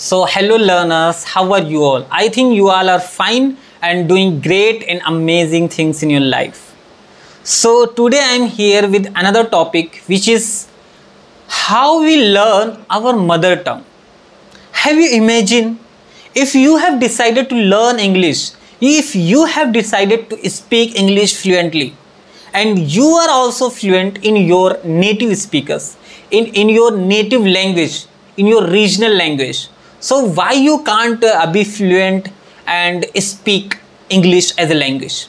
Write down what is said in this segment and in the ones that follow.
So, hello learners, how are you all? I think you all are fine and doing great and amazing things in your life. So, today I am here with another topic, which is how we learn our mother tongue. Have you imagined if you have decided to learn English, if you have decided to speak English fluently, and you are also fluent in your native speakers, in your native language, in your regional language. So why you can't be fluent and speak English as a language?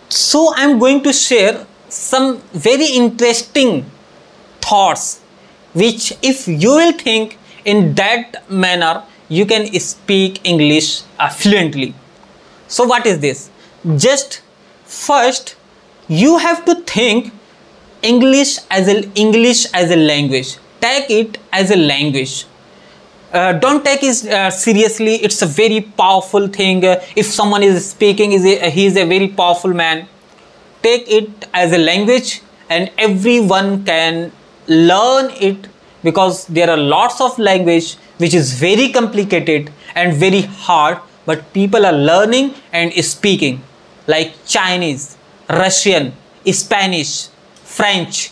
So I'm going to share some very interesting thoughts which if you will think in that manner you can speak English fluently. So what is this? Just first you have to think English as a language. Take it as a language. Don't take it seriously. It's a very powerful thing. If someone is speaking, he is a very powerful man. Take it as a language, and everyone can learn it, because there are lots of language which is very complicated and very hard, but people are learning and speaking, like Chinese, Russian, Spanish, French.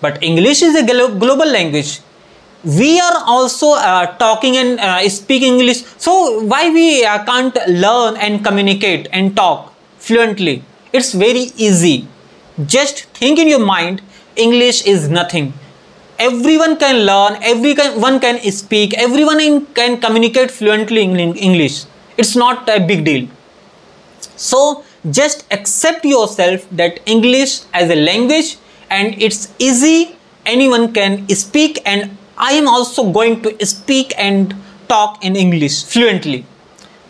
But English is a global language. We are also talking and speaking English. So why we can't learn and communicate and talk fluently? It's very easy. Just think in your mind, English is nothing. Everyone can learn, everyone can speak, everyone can communicate fluently in English. It's not a big deal. So just accept yourself that English as a language, and it's easy. Anyone can speak, and I am also going to speak and talk in English fluently.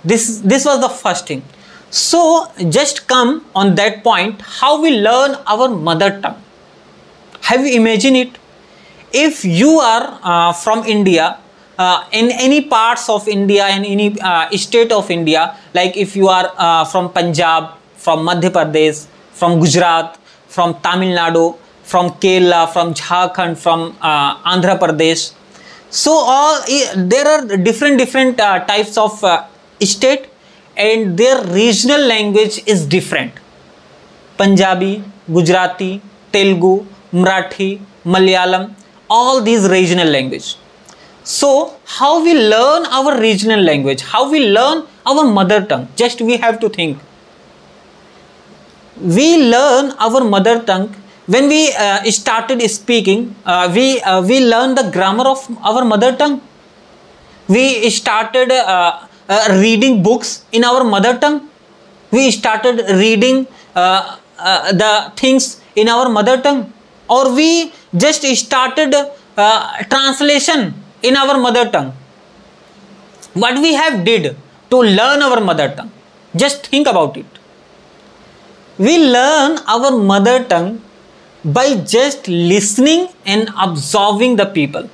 This was the first thing. So just come on that point, how we learn our mother tongue. Have you imagined it? If you are from India, in any parts of India, in any state of India, like if you are from Punjab, from Madhya Pradesh, from Gujarat, from Tamil Nadu, from Kerala, from Jharkhand, from Andhra Pradesh. So there are different types of state, and their regional language is different. Punjabi, Gujarati, Telugu, Marathi, Malayalam, all these regional language. So how we learn our regional language, how we learn our mother tongue? Just we have to think. We learn our mother tongue when we started speaking. We learn the grammar of our mother tongue. We started reading books in our mother tongue. We started reading the things in our mother tongue, or we just started translation in our mother tongue. What we have did to learn our mother tongue? Just think about it. We learn our mother tongue by just listening and observing the people.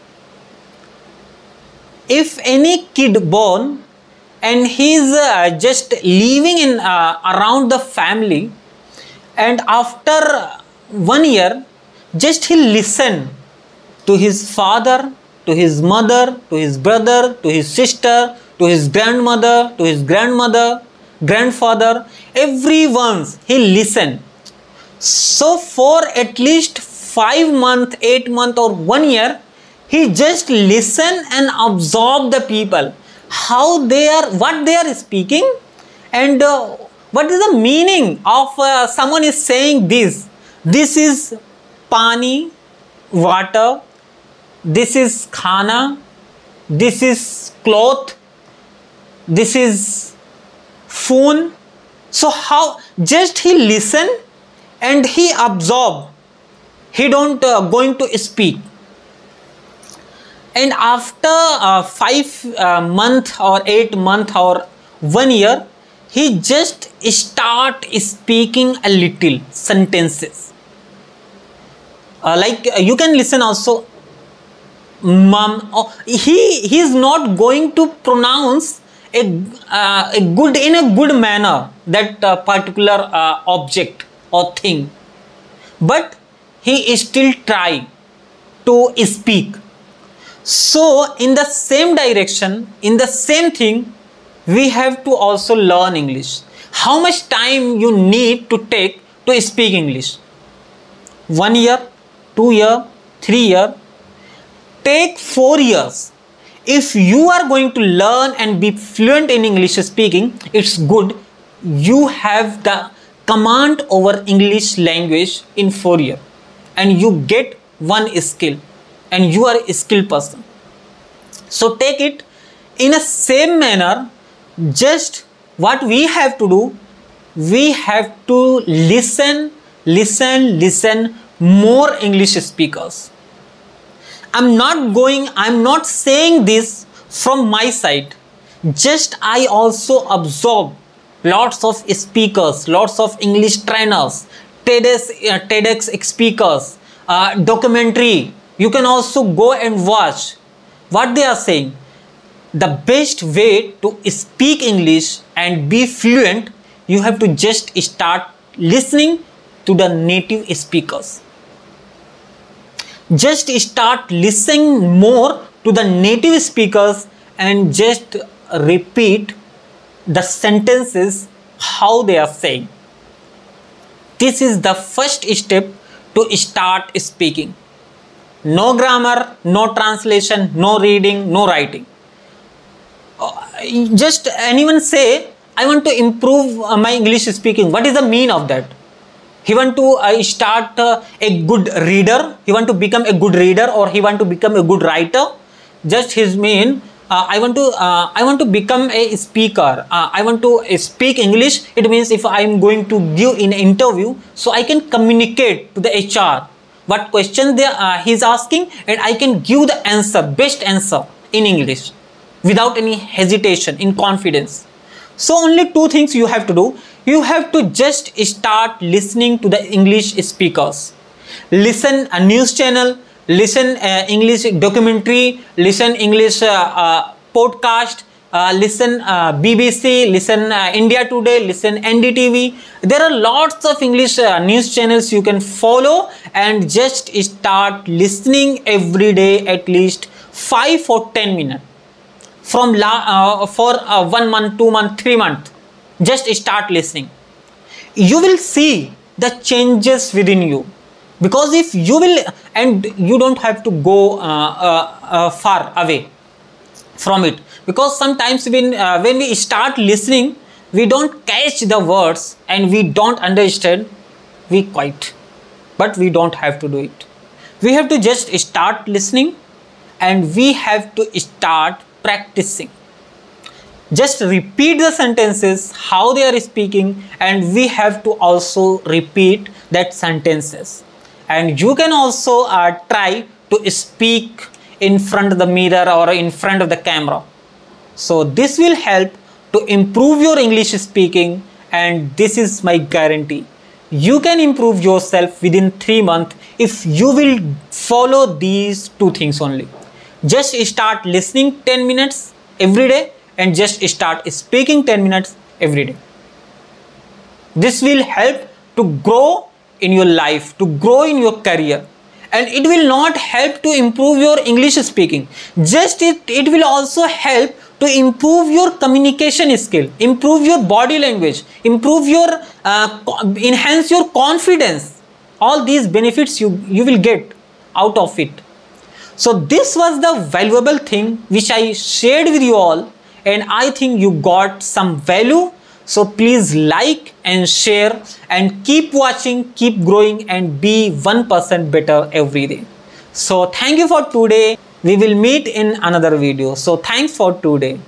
If any kid born and he is just living in around the family, and after 1 year, just he listen to his father, to his mother, to his brother, to his sister, to his grandmother, to his grandmother, grandfather, everyone he listen. So for at least 5 months, 8 months or 1 year, he just listen and observe the people, how they are, what they are speaking, and what is the meaning of someone is saying this. This is pani, water. This is khana. This is cloth. This is phone. So how just he listen and he absorb. He don't going to speak. And after 5 months or 8 months or 1 year, he just start speaking a little sentences. Like you can listen also. Mom. He is not going to pronounce a good in a good manner that particular object or thing, but he still try to speak. So in the same direction, in the same thing, we have to also learn English. How much time you need to take to speak English? 1 year, 2 year, 3 year, take 4 years. If you are going to learn and be fluent in English speaking, it's good. You have the command over English language in 4 years and you get one skill and you are a skilled person. So take it in a same manner. Just what we have to do, we have to listen more English speakers. I'm not saying this from my side. Just I also absorb lots of speakers, lots of English trainers, TEDx speakers, documentary. You can also go and watch what they are saying. The best way to speak English and be fluent, you have to just start listening to the native speakers. Just start listening more to the native speakers and just repeat the sentences how they are saying. This is the first step to start speaking. No grammar, no translation, no reading, no writing. Just anyone say, I want to improve my English speaking. What is the mean of that? He want to start a good reader. He want to become a good reader, or he want to become a good writer. Just his mean. I want to become a speaker. I want to speak English. It means if I am going to give in an interview, so I can communicate to the HR what question he is asking, and I can give the answer, best answer in English without any hesitation, in confidence. So only two things you have to do. You have to just start listening to the English speakers. Listen a news channel, listen English documentary, listen English podcast, listen BBC, listen India Today, listen NDTV. There are lots of English news channels you can follow, and just start listening every day, at least 5 or 10 minutes. From for 1 month, 2 months, 3 months, just start listening. You will see the changes within you, because if you will, and you don't have to go far away from it, because sometimes when we start listening, we don't catch the words and we don't understand, we quit. But we don't have to do it. We have to just start listening, and we have to start practicing. Just repeat the sentences how they are speaking, and we have to also repeat that sentences. And you can also try to speak in front of the mirror or in front of the camera. So this will help to improve your English speaking, and this is my guarantee. You can improve yourself within 3 months if you will follow these two things only. Just start listening 10 minutes every day, and just start speaking 10 minutes every day. This will help to grow in your life, to grow in your career. And it will not help to improve your English speaking. Just it will also help to improve your communication skill, improve your body language, improve your, enhance your confidence. All these benefits you will get out of it. So this was the valuable thing which I shared with you all, and I think you got some value. So please like and share, and keep watching, keep growing, and be 1% better every day. So thank you for today. We will meet in another video. So thanks for today.